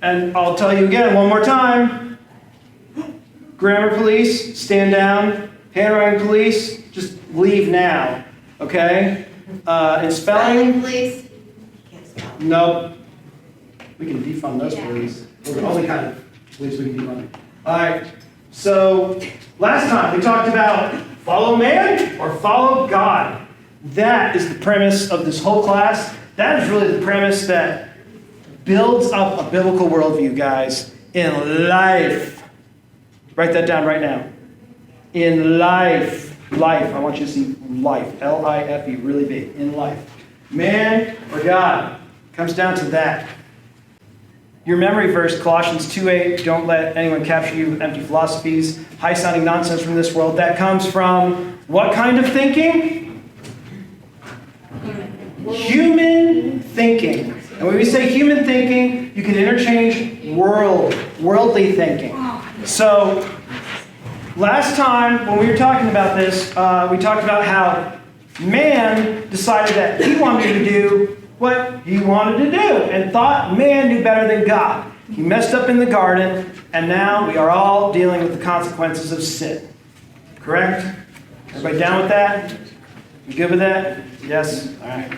And I'll tell you again one more time. Grammar police, stand down. Handwriting police, just leave now. Okay? And spelling? Police? Can't spell. Nope. We can defund those police. Those are the only kind of police we can defund. All right. So last time we talked about follow man or follow God. That is the premise of this whole class. That is really the premise that builds up a biblical worldview, guys, in life. Write that down right now. In life. Life. I want you to see life. L-I-F-E, really big. In life. Man or God. Comes down to that. Your memory verse, Colossians 2:8, don't let anyone capture you with empty philosophies, high-sounding nonsense from this world. That comes from what kind of thinking? Human thinking. And when we say human thinking, you can interchange worldly thinking. So, last time when we were talking about this, we talked about how man decided that he wanted to do what he wanted to do and thought man knew better than God. He messed up in the garden, and now we are all dealing with the consequences of sin. Correct? Everybody down with that? You good with that? Yes? All right.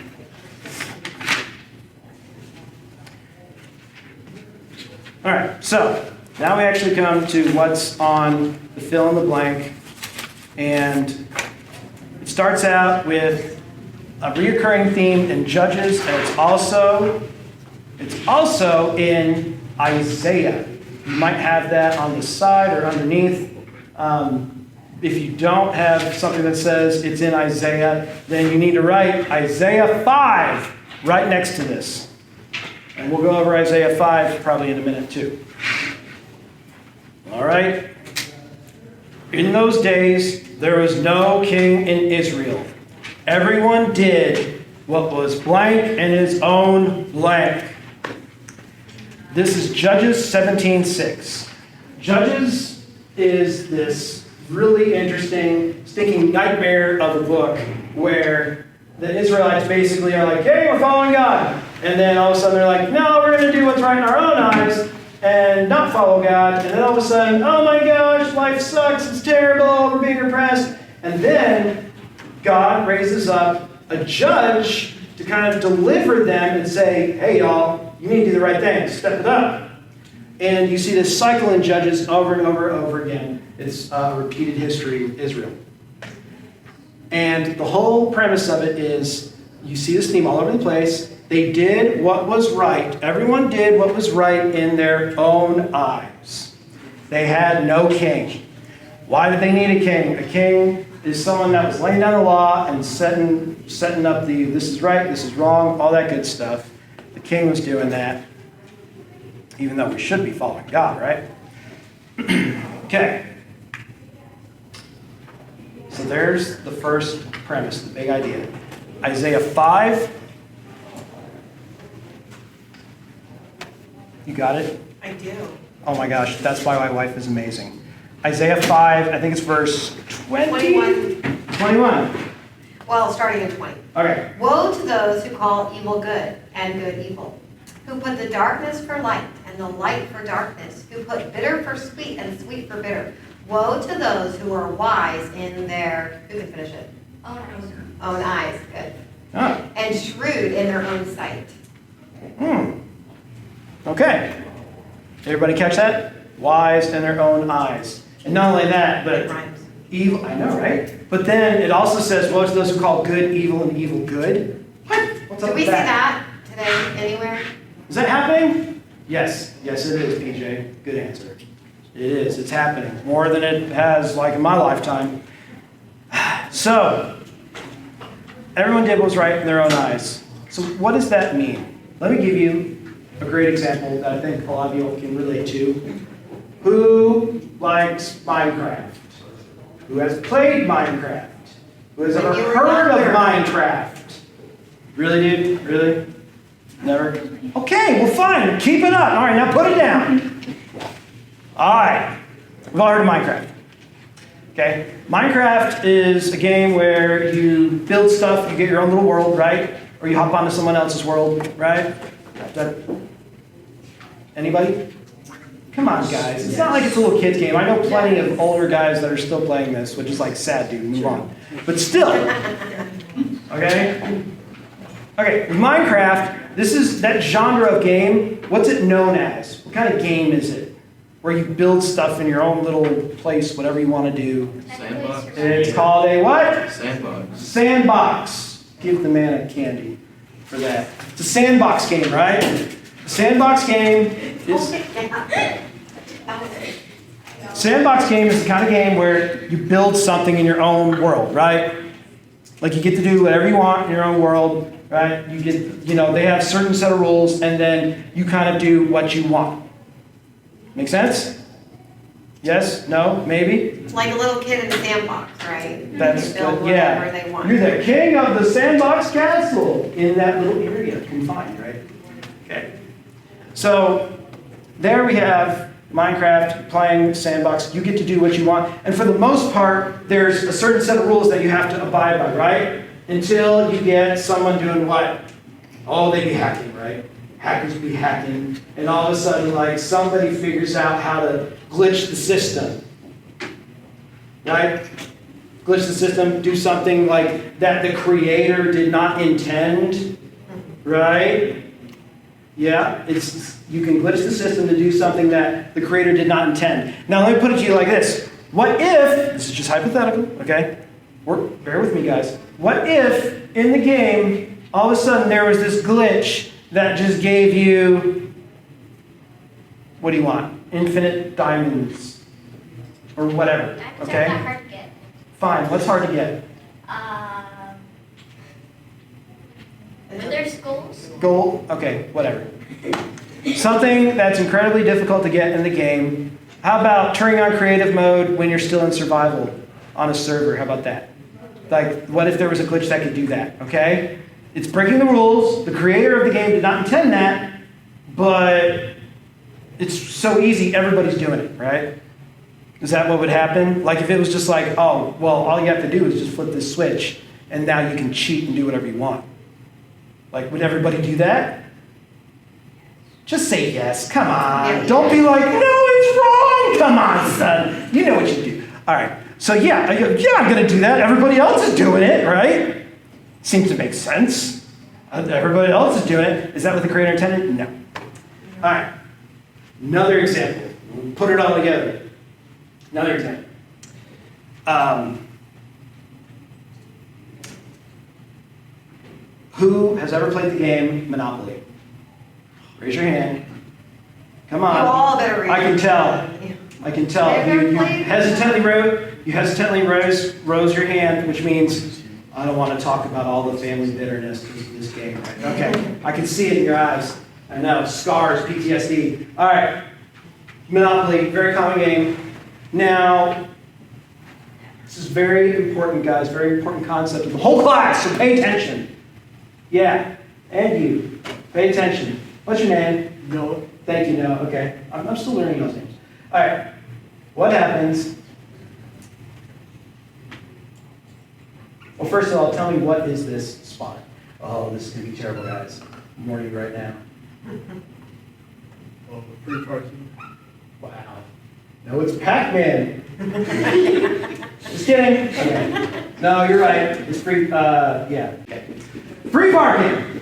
All right, so now we actually come to what's on the fill in the blank, and it starts out with a reoccurring theme in Judges, and it's also in Isaiah. You might have that on the side or underneath. If you don't have something that says it's in Isaiah, then you need to write Isaiah 5 right next to this. And we'll go over Isaiah 5 probably in a minute too. All right. In those days, there was no king in Israel. Everyone did what was blank in his own blank. This is Judges 17:6. Judges is this really interesting, stinking nightmare of a book where the Israelites basically are like, hey, we're following God. And then all of a sudden they're like, no, we're going to do what's right in our own eyes and not follow God. And then all of a sudden, oh my gosh, life sucks, it's terrible, we're being repressed. And then God raises up a judge to kind of deliver them and say, hey y'all, you need to do the right thing, step it up. And you see this cycle in Judges over and over and over again. It's a repeated history with Israel. And the whole premise of it is, you see this theme all over the place. They did what was right. Everyone did what was right in their own eyes. They had no king. Why did they need a king? A king is someone that was laying down the law and setting up the this is right, this is wrong, all that good stuff. The king was doing that, even though we should be following God, right? Okay. So there's the first premise, the big idea. Isaiah 5. You got it? I do. Oh my gosh, that's why my wife is amazing. Isaiah 5, I think it's verse 21. 21. Well, starting in 20. Okay. Woe to those who call evil good and good evil, who put the darkness for light and the light for darkness, who put bitter for sweet and sweet for bitter. Woe to those who are wise in their, who can finish it? Own eyes, good. Oh. And shrewd in their own sight. Okay. Everybody catch that? Wise in their own eyes. And not only that, but evil, I know, right? But then it also says, woe to those who call good evil and evil good. What? What's up Do we with see that? that today anywhere? Is that happening? Yes. Yes, it is, PJ. Good answer. It is. It's happening. More than it has, like, in my lifetime. So, everyone did what was right in their own eyes. So what does that mean? Let me give you a great example that I think a lot of you can relate to. Who likes Minecraft? Who has played Minecraft? Who has ever heard of Minecraft? Really, dude? Really? Never? Okay, well fine. Keep it up. All right, now put it down. All right. We've all heard of Minecraft. Okay? Minecraft is a game where you build stuff, you get your own little world, right? Or you hop onto someone else's world, right? Anybody? Come on, guys. It's not like it's a little kid's game. I know plenty of older guys that are still playing this, which is like sad, dude. Move on. But still. Okay? Okay, with Minecraft, this is that genre of game. What's it known as? What kind of game is it? Where you build stuff in your own little place, whatever you want to do. Sandbox. It's called a what? Sandbox. Sandbox. Give the man a candy for that. It's a sandbox game, right? A sandbox game is... Sandbox game is the kind of game where you build something in your own world, right? Like you get to do whatever you want in your own world, right? You get, they have a certain set of rules, and then you kind of do what you want. Make sense? Yes? No? Maybe? It's like a little kid in a sandbox, right? That's They build good, yeah. whatever they want. You're the king of the sandbox castle in that little area, confined, right? Okay. So there we have Minecraft playing sandbox. You get to do what you want, and for the most part, there's a certain set of rules that you have to abide by, right? Until you get someone doing what? Oh, they be hacking, right? Hackers be hacking, and all of a sudden, like, somebody figures out how to glitch the system, right? Glitch the system, do something like that the creator did not intend, right? Yeah, you can glitch the system to do something that the creator did not intend. Now, let me put it to you like this. What if, this is just hypothetical, okay? Bear with me, guys. What if, in the game, all of a sudden there was this glitch that just gave you, what do you want? Infinite diamonds. Or whatever, Diamonds okay? are not hard to get. Fine, what's hard to get? Wither skulls. Gold? Okay, whatever. Something that's incredibly difficult to get in the game. How about turning on creative mode when you're still in survival on a server? How about that? Like, what if there was a glitch that could do that, okay? It's breaking the rules. The creator of the game did not intend that, but it's so easy, everybody's doing it, right? Is that what would happen? Like if it was just like, oh, well, all you have to do is just flip this switch, and now you can cheat and do whatever you want. Like, would everybody do that? Just say yes. Come on. Yeah. Don't be like, no, it's wrong. Come on, son. You know what you do. All right. So yeah, I'm going to do that. Everybody else is doing it, right? Seems to make sense. Everybody else is doing it. Is that what the creator intended? No. All right. Another example. We'll put it all together. Another example. Who has ever played the game Monopoly? Raise your hand. Come on. You all better raise I can your tell. hand. I can tell. Have you ever You played? hesitantly rose your hand, which means I don't want to talk about all the family bitterness of this game. Right? Okay. I can see it in your eyes. I know. Scars, PTSD. All right. Monopoly, very common game. Now, this is very important, guys. Very important concept of the whole class. So pay attention. Yeah. And you. Pay attention. What's your name? Noah. Thank you, Noah. Okay. I'm still learning those names. All right. What happens? Well, first of all, tell me, what is this spot? Oh, this is going to be terrible, guys. I'm warning you right now. Oh, free parking. Wow. No, it's Pac-Man. Just kidding. Okay. No, you're right. It's free. Yeah. Okay. Free parking.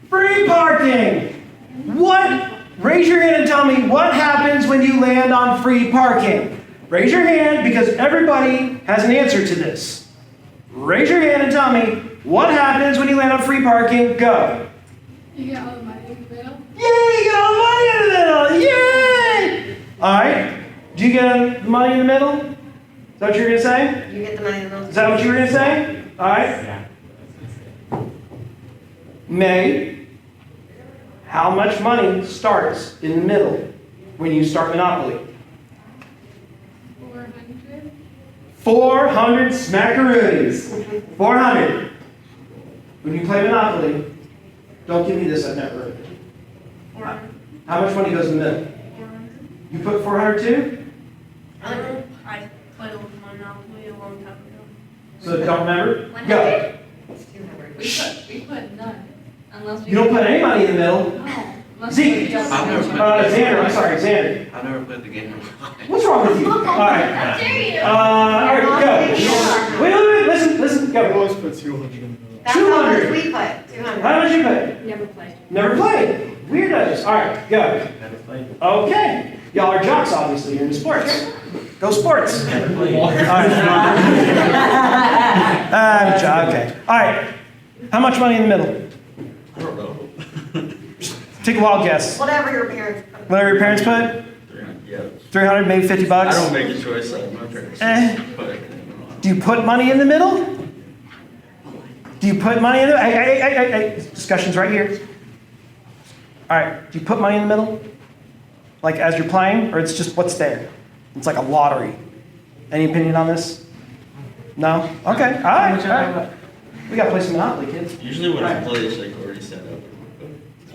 Free parking. What? Raise your hand and tell me what happens when you land on free parking. Raise your hand because everybody has an answer to this. Raise your hand and tell me what happens when you land on free parking. Go. You get all the money in the middle. Yay! You get all the money in the middle. Yay! All right. Do you get money in the middle? Is that what you were going to say? You get the money in the middle. Is that what you were going to say? All right. May, how much money starts in the middle when you start Monopoly? 400. 400 smackaroonies. 400. When you play Monopoly, don't give me this, I've never heard of it. 400. How much money goes in the middle? 400. You put 400 too? I played Monopoly a long time ago. So don't remember? 100? Go. It's 200. We put none, unless we. You don't put any money in the middle. No. unless Zeke. we don't- I've never put Xander, I'm sorry, Xander. I never played the game. What's wrong with you? All right. How dare you? All right, go. Wait, listen, I go. always put 200 in the middle. That's how much 200. we put, 200. How much you put? Never played. Never played. Weirdos. All right, go. Never played. Okay. Y'all are jocks, obviously. You're into sports. Go sports. Never played. All right. Okay. All right. How much money in the middle? I don't know. Take a wild guess. Whatever your parents put. Whatever your parents put? Yeah. 300, maybe 50 I bucks? don't make a choice like my parents. Eh. But Do you put money in the middle? Do you put money in the hey, discussion's right here. All right, do you put money in the middle? Like as you're playing, or it's just what's there? It's like a lottery. Any opinion on this? No? Okay, all right. We gotta play some Monopoly, kids. usually when I play, it's like already set up.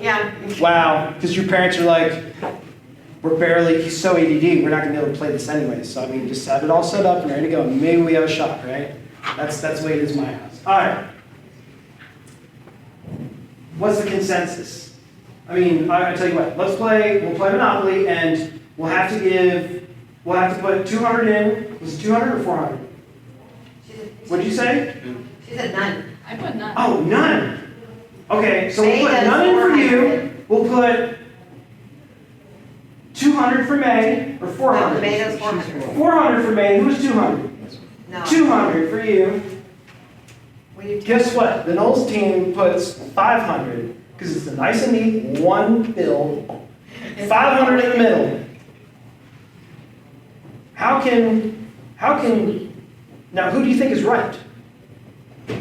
Yeah. Wow, because your parents are like, he's so ADD, we're not gonna be able to play this anyway. So I mean, just have it all set up and ready to go. Maybe we have a shot, right? That's the way it is in my house. All right. What's the consensus? I mean, I tell you what, we'll play Monopoly, and we'll have to put 200 in. Was it 200 or 400? What'd you say? She said none. I put none. Oh, none. Okay, so we'll May put does none in for 400. you. We'll put 200 for May, or No, 400. May does 400. 400 for May. Who's 200? No. 200 for you. We do Guess what? The Knowles team puts 500 because it's a nice and neat one bill. 500 in the middle. How can now? Who do you think is right?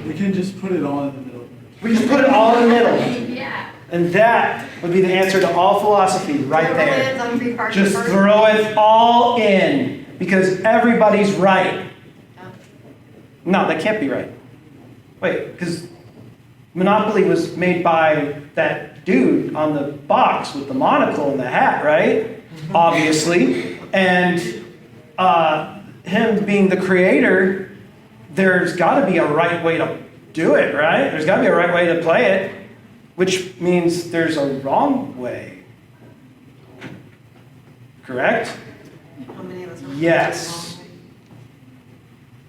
We can just put it all in the middle. We just put it all in the middle, Yeah. and that would be the answer to all philosophy, right there. On free parking Just first. throw it all in because everybody's right. No, that can't be right. Wait, because Monopoly was made by that dude on the box with the monocle and the hat, right? Obviously. And him being the creator, there's got to be a right way to do it, right? There's got to be a right way to play it, which means there's a wrong way. Correct? How many of us are- Yes.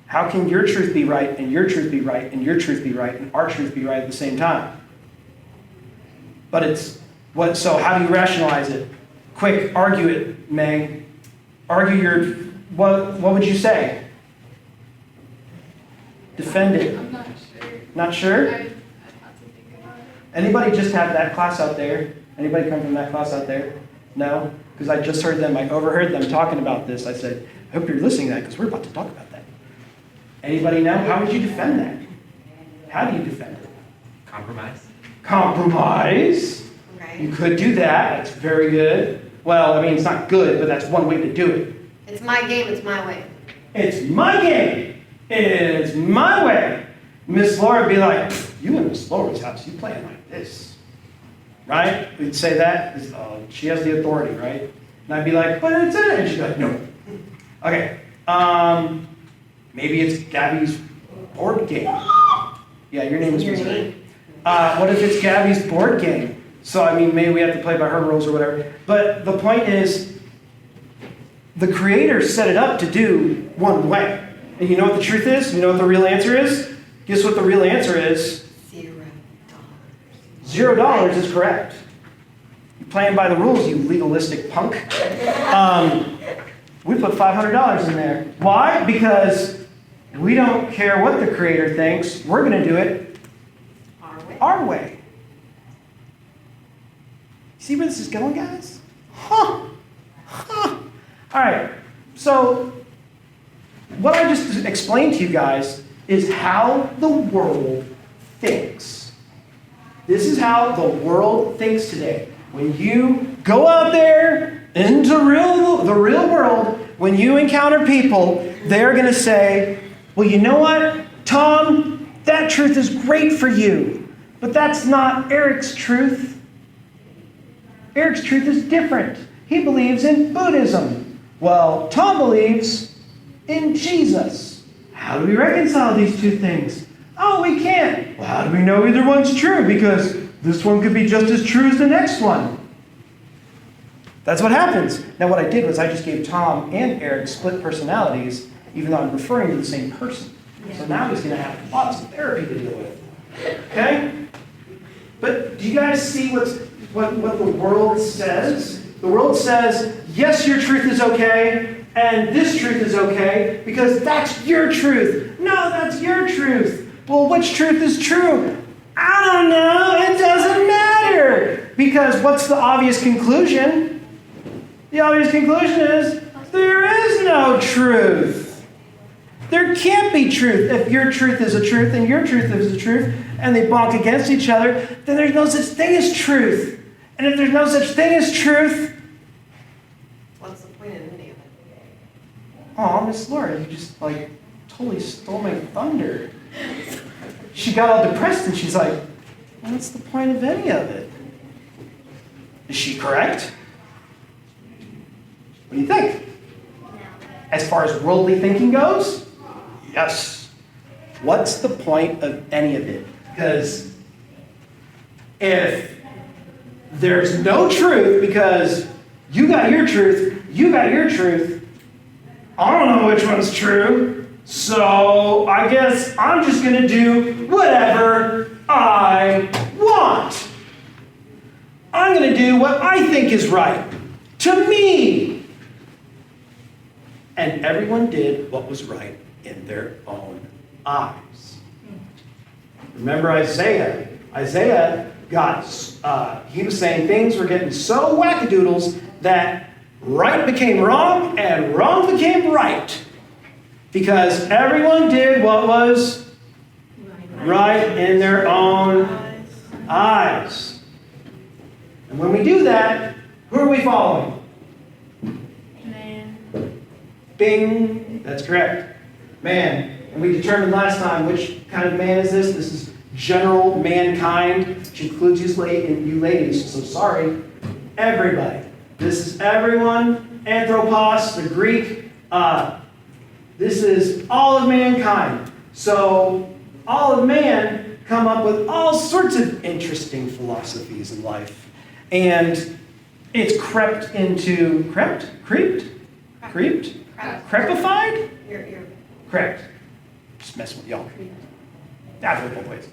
How can your truth be right, and your truth be right, and your truth be right, and our truth be right at the same time? But it's what? So how do you rationalize it? Quick, argue it, May. Argue your. What would you say? Defend it. I'm not sure. Not sure? I'd have to think about it. Anybody just have that class out there? Anybody come from that class out there? No? Because I just heard them. I overheard them talking about this. I said, I hope you're listening to that because we're about to talk about that. Anybody know? How would you defend that? How do you defend it? Compromise. Compromise. Okay. You could do that. That's very good. Well, I mean, it's not good, but that's one way to do it. It's my game, it's my way. It's my game. It's my way. Miss Laura would be like, you in Miss Laura's house, you playing like this. Right? We'd say that. She has the authority, right? And I'd be like, but it's it. And she'd be like, no. Okay. Maybe it's Gabby's board game. Yeah, your name is Your Missouri. name. What if it's Gabby's board game? So, I mean, maybe we have to play by her rules or whatever. But the point is, the creator set it up to do one way. And you know what the truth is? You know what the real answer is? Guess what the real answer is? $0. $0 is correct. You're playing by the rules, you legalistic punk. We put $500 in there. Why? Because we don't care what the creator thinks. We're going to do it Our way. our way. See where this is going, guys? Huh. All right. So, what I just explained to you guys is how the world thinks. This is how the world thinks today. When you go out there into the real world, when you encounter people, they're going to say, well, you know what, Tom, that truth is great for you, but that's not Eric's truth. Eric's truth is different. He believes in Buddhism. Well, Tom believes in Jesus. How do we reconcile these two things? Oh, we can't. Well, how do we know either one's true? Because this one could be just as true as the next one. That's what happens. Now, what I did was I just gave Tom and Eric split personalities, even though I'm referring to the same person. So now he's going to have lots of therapy to deal with. Okay? But do you guys see what the world says? The world says, yes, your truth is okay, and this truth is okay, because that's your truth. No, that's your truth. Well, which truth is true? I don't know. It doesn't matter. Because what's the obvious conclusion? The obvious conclusion is there is no truth. There can't be truth. If your truth is a truth and your truth is a truth, and they bonk against each other, then there's no such thing as truth. And if there's no such thing as truth, What's the point in any of it? oh, Miss Laura, you just totally stole my thunder. She got all depressed and she's like, what's the point of any of it? Is she correct? What do you think? As far as worldly thinking goes, yes. What's the point of any of it? Because if there's no truth, because you got your truth, you got your truth, I don't know which one's true, so I guess I'm just going to do whatever I want. I'm going to do what I think is right. To me. And everyone did what was right in their own eyes. Remember Isaiah? Isaiah he was saying things were getting so wackadoodles that right became wrong and wrong became right. Because everyone did what was right in their own eyes. And when we do that, who are we following? Bing! That's correct. Man. And we determined last time which kind of man is this. This is general mankind, which includes you ladies. So sorry. Everybody. This is everyone. Anthropos, the Greek. This is all of mankind. So all of man come up with all sorts of interesting philosophies in life. And it's crept into... Creepified? You're Correct. Just messing with y'all. I've heard both ways.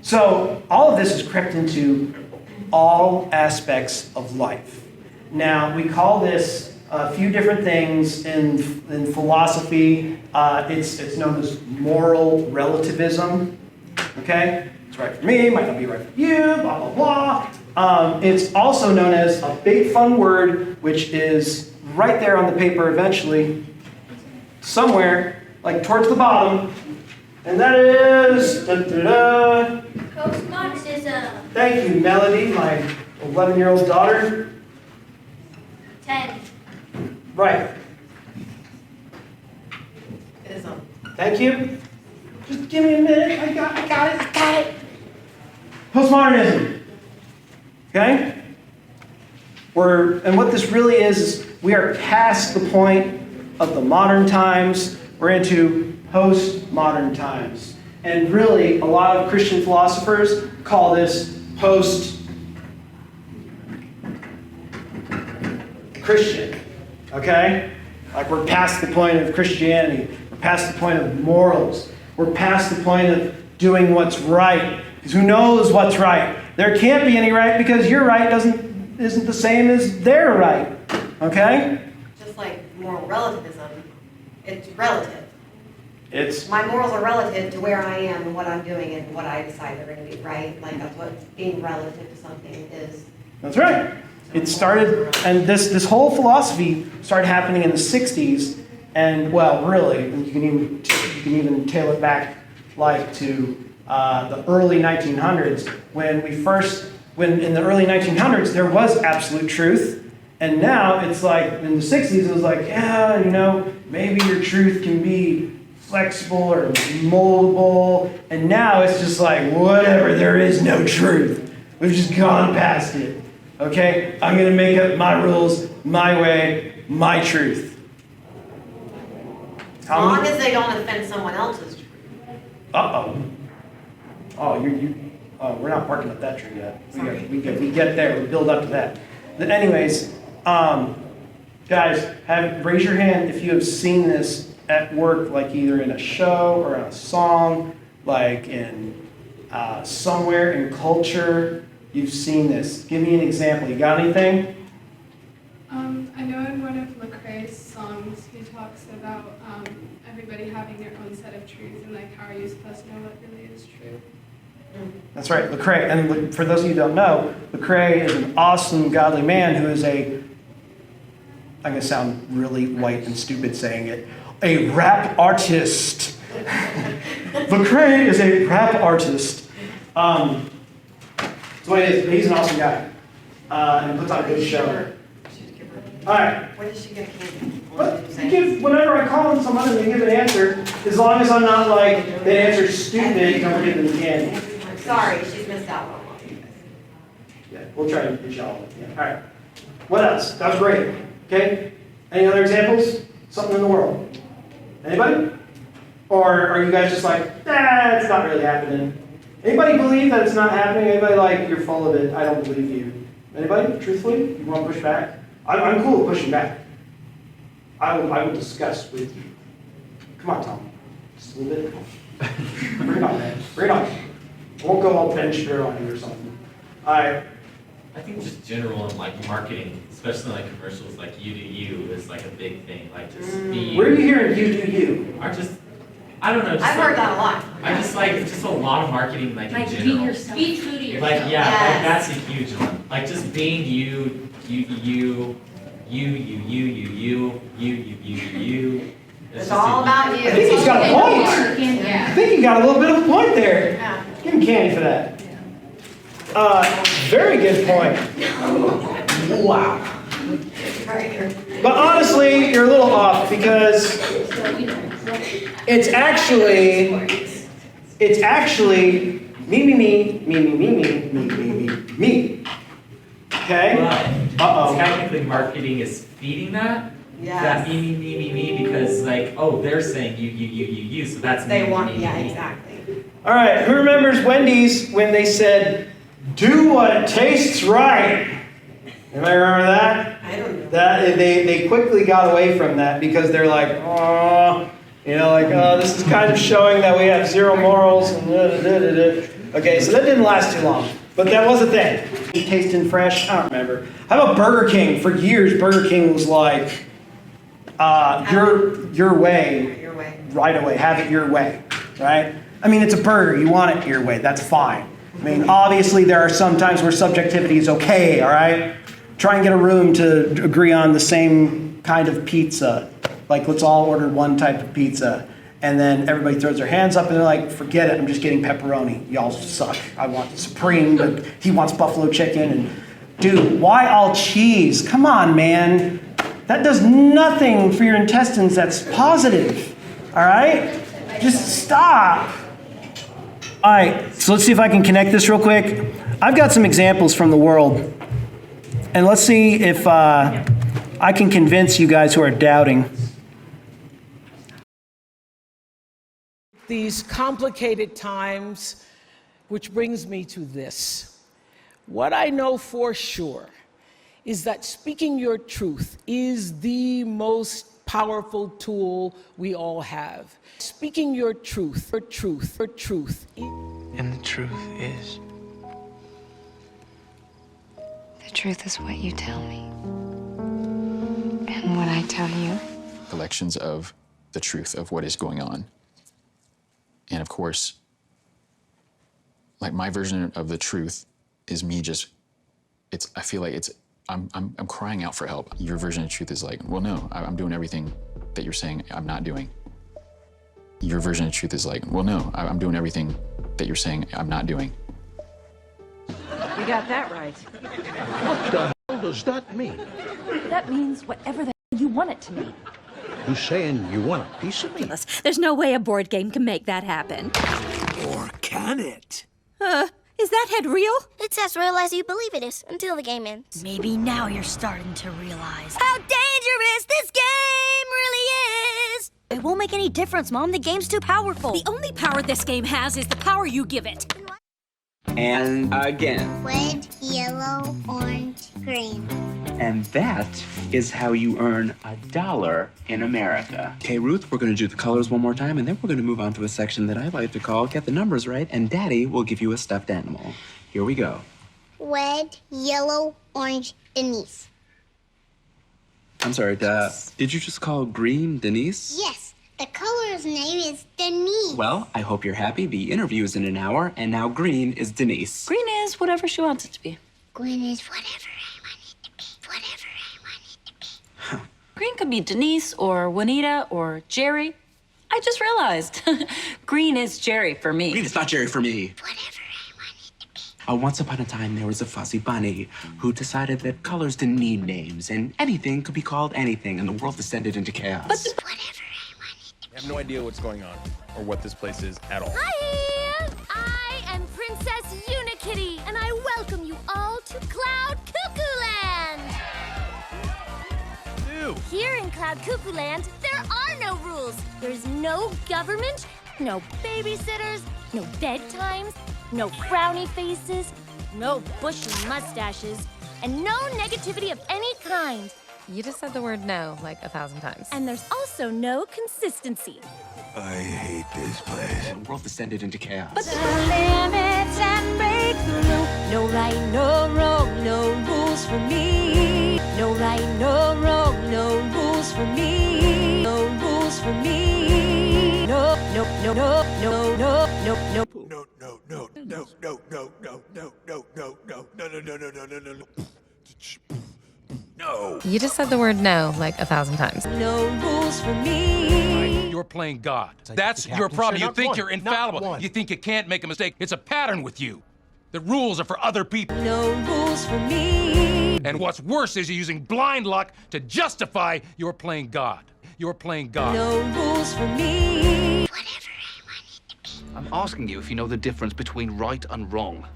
So all of this has crept into all aspects of life. Now, we call this a few different things in philosophy. It's known as moral relativism. Okay? It's right for me, might not be right for you, blah, blah, blah. It's also known as a big fun word, which is right there on the paper eventually, somewhere, like towards the bottom, and that is, Postmodernism. Thank you, Melody, my 11-year-old daughter. 10. Right. ism. Thank you. Just give me a minute. I got it. Postmodernism. Okay? And what this really is we are past the point of the modern times. We're into postmodern times. And really, a lot of Christian philosophers call this post-Christian. Okay? Like we're past the point of Christianity. We're past the point of morals. We're past the point of doing what's right. Because who knows what's right? There can't be any right because your right isn't the same as their right. Okay? Just like moral relativism, it's relative. It's My morals are relative to where I am and what I'm doing and what I decide they're going to be, right? Like that's what being relative to something is. That's right. It started, and this whole philosophy started happening in the 60s, and well, really, you can even tail it back like to the early 1900s when in the early 1900s there was absolute truth, and now it's like in the 60s it was like, yeah, maybe your truth can be flexible or moldable, and now it's just like whatever, there is no truth. We've just gone past it. Okay? I'm going to make up my rules, my way, my truth. As long as they don't offend someone else's truth. Uh-oh. Oh, we're not barking at that tree yet. We get there, we build up to that. But anyways, guys, raise your hand if you have seen this at work, like either in a show or in a song, like in somewhere in culture. You've seen this. Give me an example. You got anything? I know in one of Lecrae's songs, he talks about everybody having their own set of truths and like how are you supposed to know what really is true. That's right, Lecrae. And for those of you who don't know, Lecrae is an awesome, godly man who is I'm going to sound really white and stupid saying it, a rap artist. Lecrae is a rap artist. That's what it is. He's an awesome guy. And puts on a good show. All right. What did she get candy? Whenever I call on someone and they give an answer, as long as I'm not like, that answer's stupid, don't give them the candy. Sorry, she's missed out on one. Yeah, we'll try to get y'all. Yeah. All right. What else? That was great. Okay. Any other examples? Something in the world. Anybody? Or are you guys just like, it's not really happening? Anybody believe that it's not happening? Anybody like, you're full of it, I don't believe you? Anybody? Truthfully? You want to push back? I'm cool with pushing back. I will discuss with you. Come on, Tom. Just a little bit. Bring it on, man. Bring it on. I won't go all bench here on you or something. All right. I think just general in like marketing, especially like commercials, like you do you is like a big thing. Like just be you. Where are you hearing you do you? I don't know. Just I've heard that a lot. I just like just a lot of marketing like in Like general. be yourself. Be true to yourself. Like yeah, Yes. like that's a huge one. Like just being you. It's all about you. I think he's got a point. I Yeah. think he got a little bit of a point there. Yeah. Give him candy for that. Very good point. Wow. Right here. But honestly, you're a little off because it's actually me. Okay? But technically marketing is feeding that. Yes. That me, because like, oh, they're saying you, so that's They me, want, me, yeah, me. exactly. All right, who remembers Wendy's when they said, do what tastes right? Anybody remember that? I don't know. That they quickly got away from that because they're like, oh, this is kind of showing that we have zero morals and Okay, so that didn't last too long, but that was a thing. Tasting fresh, I don't remember. How about Burger King? For years, Burger King was like, your way, Your way. right away, have it your way, right? I mean, it's a burger, you want it your way, that's fine. I mean, obviously there are some times where subjectivity is okay, all right? Try and get a room to agree on the same kind of pizza. Like, let's all order one type of pizza. And then everybody throws their hands up and they're like, forget it, I'm just getting pepperoni. Y'all suck. I want Supreme, but he wants buffalo chicken. And dude, why all cheese? Come on, man. That does nothing for your intestines that's positive. All right? Just stop. All right, so let's see if I can connect this real quick. I've got some examples from the world. And let's see if I can convince you guys who are doubting. These complicated times, which brings me to this. What I know for sure is that speaking your truth is the most powerful tool we all have. Speaking your truth, for truth. And the truth is? The truth is what you tell me. And what I tell you. Collections of the truth of what is going on. And of course, like my version of the truth is me just, I feel like I'm crying out for help. Your version of truth is like, well, no, I'm doing everything that you're saying I'm not doing. Your version of truth is like, well, no, I'm doing everything that you're saying I'm not doing. You got that right. What the hell does that mean? That means whatever the hell you want it to mean. You saying you want a piece of me? There's no way a board game can make that happen. Or can it? Is that head real? It's as real as you believe it is until the game ends. Maybe now you're starting to realize how dangerous this game really is. It won't make any difference, Mom. The game's too powerful. The only power this game has is the power you give it. Then why And again. Red, yellow, orange, green. And that is how you earn $1 in America. Okay, Ruth, we're going to do the colors one more time, and then we're going to move on to a section that I like to call Get the Numbers Right, and Daddy will give you a stuffed animal. Here we go. Red, yellow, orange, Denise. I'm sorry, did you just call green Denise? Yes, the color's name is Denise. Well, I hope you're happy. The interview is in an hour, and now green is Denise. Green is whatever she wants it to be. Green is whatever I want it to be. Whatever I want it to be. Green could be Denise or Juanita or Jerry. I just realized. Green is Jerry for me. Green is not Jerry for me. Once upon a time, there was a fuzzy bunny who decided that colors didn't need names and anything could be called anything, and the world descended into chaos. I have no idea what's going on or what this place is at all. Hi! I am Princess Unikitty, and I welcome you all to Cloud Cuckoo Land! Ew. Here in Cloud Cuckoo Land, there are no rules. There's no government, no babysitters, no bedtimes, no frowny faces, no bushy mustaches, and no negativity of any kind. You just said the word no like 1,000 times. And there's also no consistency. I hate this place. The world descended into chaos. But there are limits and breakthrough. No right, no wrong, no rules for me. No right, no wrong, no rules for me. No rules for me. No, no, no, no, no, no, no, no. No. You just said the word no like 1,000 times. No rules for me. You're playing God. That's your problem. You think you're infallible. You think you can't make a mistake. It's a pattern with you. The rules are for other people. No rules for me. And what's worse is you're using blind luck to justify you're playing God. You're playing God. No rules for me. I'm asking you if you know the difference between right and wrong.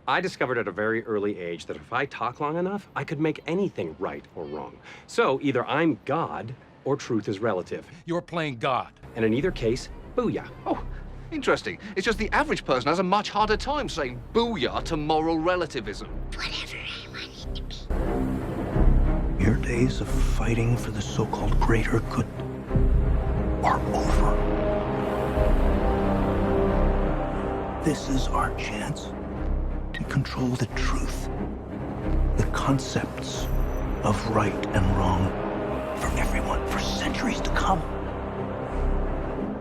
I discovered at a very early age that if I talk long enough, I could make anything right or wrong. So either I'm God or truth is relative. You're playing God. And in either case, booyah. Oh, interesting. It's just the average person has a much harder time saying booyah to moral relativism. Your days of fighting for the so-called greater good are over. This is our chance to control the truth, the concepts of right and wrong for everyone for centuries to come.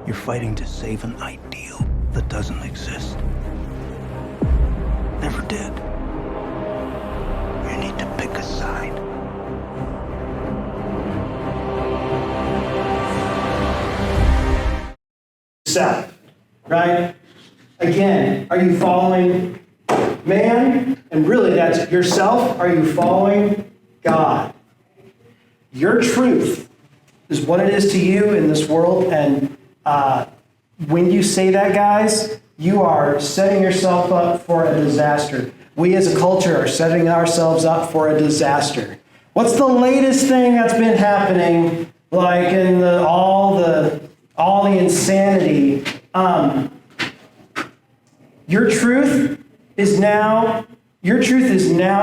You're fighting to save an ideal that doesn't exist. Never did. You need to pick a side. Self, right? Again, are you following man? And really that's yourself. Are you following God? Your truth is what it is to you in this world. And when you say that, guys, you are setting yourself up for a disaster. We as a culture are setting ourselves up for a disaster. What's the latest thing that's been happening, like in all the insanity? Your truth is now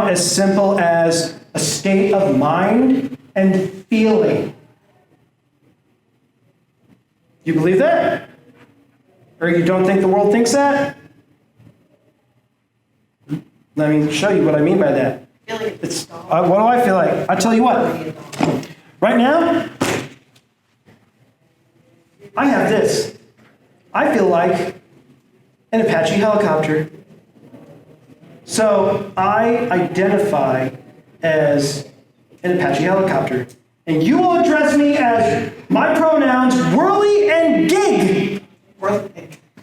as simple as a state of mind and feeling. You believe that? Or you don't think the world thinks that? Let me show you what I mean by that. It's, what do I feel like? I'll tell you what. Right now, I have this. I feel like an Apache helicopter. So I identify as an Apache helicopter. And you will address me as my pronouns, whirly and gig.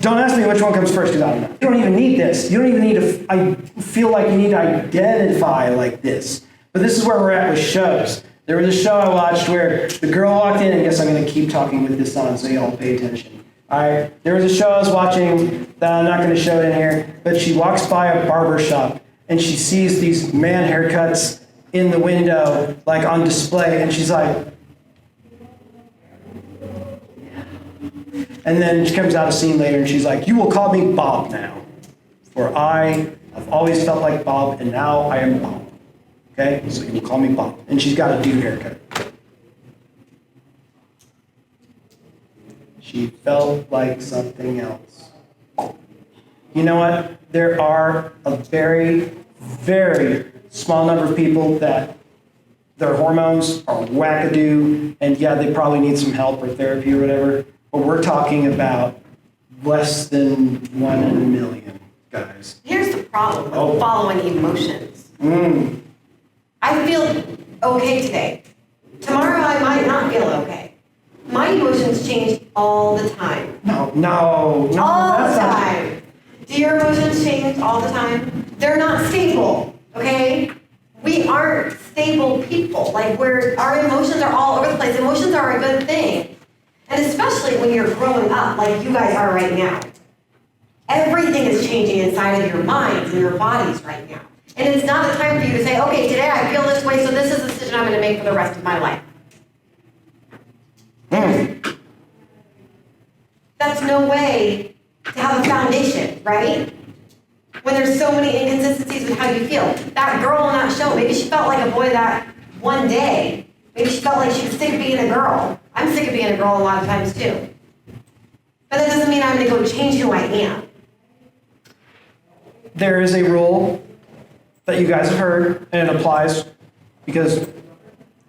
Don't ask me which one comes first, because I don't know. You don't even need this. You don't even need to, I feel like you need to identify like this. But this is where we're at with shows. There was a show I watched where the girl walked in, and I guess I'm going to keep talking with this on so you all pay attention. All right, there was a show I was watching that I'm not going to show it in here, but she walks by a barber shop, and she sees these man haircuts in the window, like on display, and she's like, and then she comes out a scene later, and she's like, "You will call me Bob now." where I have always felt like Bob, and now I am Bob. Okay? So you will call me Bob. And she's got a dude haircut. She felt like something else. You know what? There are a very, very small number of people that their hormones are wackadoo, and yeah, they probably need some help or therapy or whatever, but we're talking about less than 1 in a million, guys. Here's the problem with following emotions. Mm. I feel okay today. Tomorrow I might not feel okay. My emotions change all the time. No, all the that's not- time. Do your emotions change all the time? They're not stable, okay? We aren't stable people. Like, our emotions are all over the place. Emotions are a good thing. And especially when you're growing up, like you guys are right now. Everything is changing inside of your minds and your bodies right now. And it's not a time for you to say, okay, today I feel this way, so this is the decision I'm going to make for the rest of my life. That's no way to have a foundation, right? When there's so many inconsistencies with how you feel. That girl on that show, maybe she felt like a boy that one day. Maybe she felt like she was sick of being a girl. I'm sick of being a girl a lot of times too. But that doesn't mean I'm going to go change who I am. There is a rule that you guys have heard, and it applies because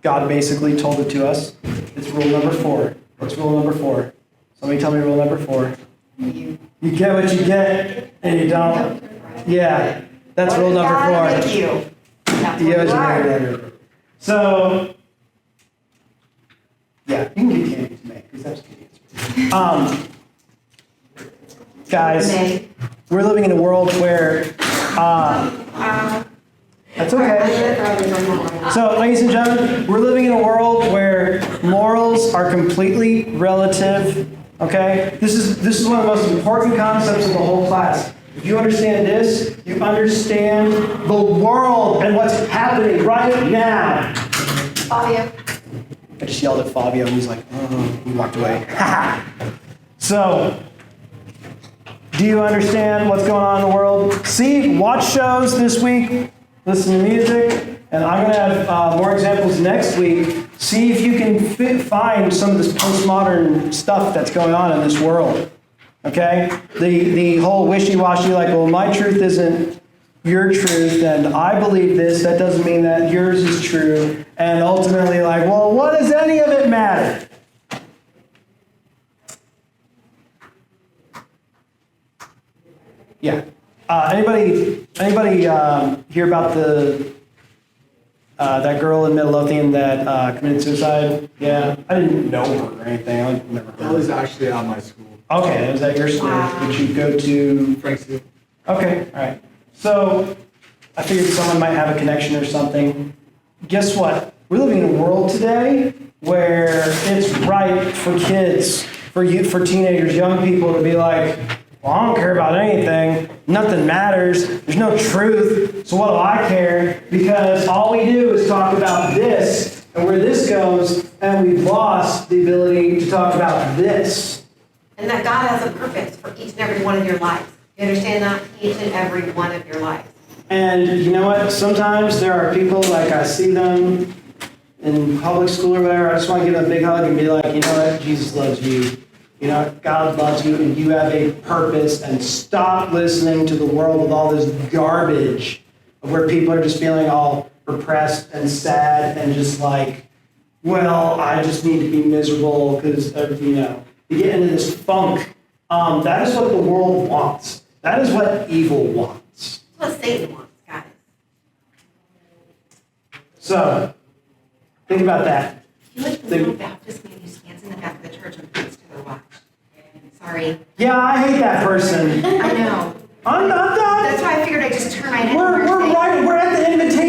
God basically told it to us. It's rule number 4. What's rule number 4? Somebody tell me rule number 4. You get what you get, and you don't. Yeah, that's rule number 4. Thank you. That's You get what what you you are. get. So, yeah, you can give candy to me because that's good. Guys, we're living in a world where that's okay. So, ladies and gentlemen, we're living in a world where morals are completely relative. Okay, this is one of the most important concepts of the whole class. If you understand this, you understand the world and what's happening right now. Fabio. I just yelled at Fabio, and he's like, oh, he walked away. So, do you understand what's going on in the world? See, watch shows this week, listen to music, and I'm going to have more examples next week. See if you can find some of this postmodern stuff that's going on in this world. Okay? The whole wishy-washy, like, well, my truth isn't your truth, and I believe this, that doesn't mean that yours is true, and ultimately, like, well, what does any of it matter? Yeah. Anybody hear about that girl in Midlothian that committed suicide? Yeah. I didn't know her or anything. I never heard. That was actually at my school. Okay, was that your school? Did you go to Franksville? Okay, all right. So I figured someone might have a connection or something. Guess what? We're living in a world today where it's right for kids, for youth, for teenagers, young people to be like, well, I don't care about anything. Nothing matters. There's no truth. So what do I care? Because all we do is talk about this and where this goes, and we've lost the ability to talk about this. And that God has a purpose for each and every one of your lives. You understand that? Each and every one of your lives. And you know what? Sometimes there are people, like I see them in public school or whatever, I just want to give them a big hug and be like, you know what? Jesus loves you. You know what? God loves you, and you have a purpose, and stop listening to the world with all this garbage of where people are just feeling all repressed and sad and just like, well, I just need to be miserable because, you know, you get into this funk. That is what the world wants. That is what evil wants. That's what Satan wants, guys. So, think about that. You like the little Baptist man who stands in the back of the church and points to their watch. Sorry. Yeah, I hate that person. I know. I'm not. That's why I figured I'd just turn my head. We're at the invitation